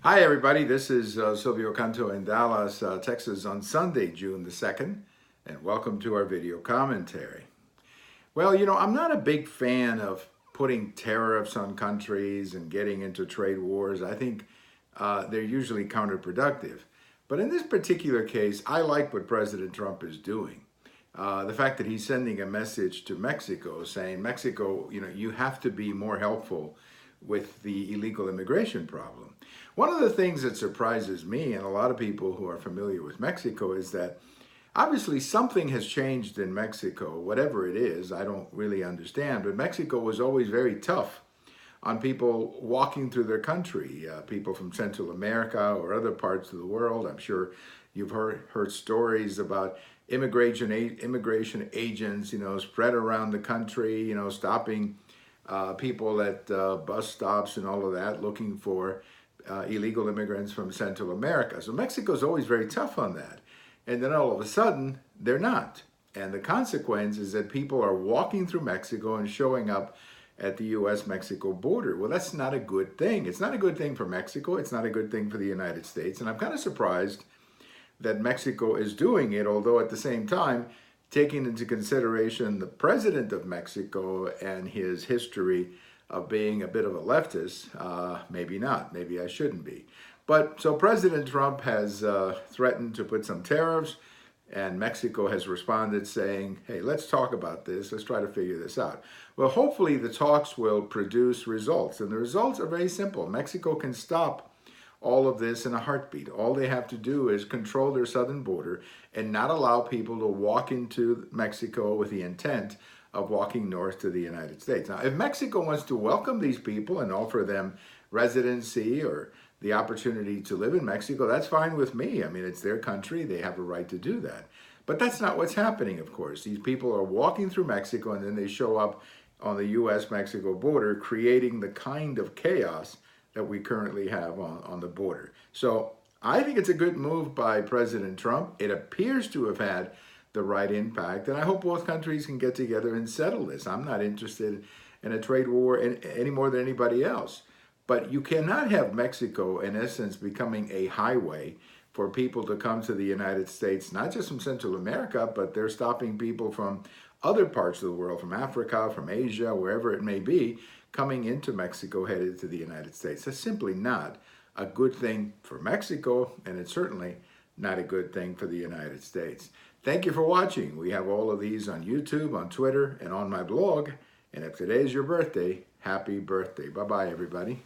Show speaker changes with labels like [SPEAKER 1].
[SPEAKER 1] Hi, everybody. This is Silvio Canto in Dallas, Texas on Sunday, June the 2nd, and welcome to our video commentary. Well, I'm not a big fan of putting tariffs on countries and getting into trade wars. I think they're usually counterproductive. But in this particular case, I like what President Trump is doing. The fact that he's sending a message to Mexico saying, Mexico, you have to be more helpful with the illegal immigration problem. One of the things that surprises me and a lot of people who are familiar with Mexico is that obviously something has changed in Mexico, whatever it is, I don't really understand, but Mexico was always very tough on people walking through their country, people from Central America or other parts of the world. I'm sure you've heard stories about immigration agents, spread around the country, stopping people at bus stops and all of that, looking for illegal immigrants from Central America. So Mexico's always very tough on that. And then all of a sudden, they're not. And the consequence is that people are walking through Mexico and showing up at the U.S.-Mexico border. Well, that's not a good thing. It's not a good thing for Mexico. It's not a good thing for the United States. And I'm kind of surprised that Mexico is doing it, although at the same time, taking into consideration the president of Mexico and his history of being a bit of a leftist, maybe not, maybe I shouldn't be. But so President Trump has threatened to put some tariffs, and Mexico has responded saying, hey, let's talk about this. Let's try to figure this out. Well, hopefully the talks will produce results, and the results are very simple. Mexico can stop all of this in a heartbeat. All they have to do is control their southern border and not allow people to walk into Mexico with the intent of walking north to the United States. Now, if Mexico wants to welcome these people and offer them residency or the opportunity to live in Mexico, that's fine with me. I mean, it's their country. They have a right to do that. But that's not what's happening, of course. These people are walking through Mexico and then they show up on the U.S.-Mexico border, creating the kind of chaos that we currently have on the border. So I think it's a good move by President Trump. It appears to have had the right impact, and I hope both countries can get together and settle this. I'm not interested in a trade war any more than anybody else. But you cannot have Mexico, in essence, becoming a highway for people to come to the United States, not just from Central America, but they're stopping people from other parts of the world, from Africa, from Asia, wherever it may be, coming into Mexico headed to the United States. That's simply not a good thing for Mexico, and it's certainly not a good thing for the United States. Thank you for watching. We have all of these on YouTube, on Twitter, and on my blog. And if today is your birthday, happy birthday. Bye-bye, everybody.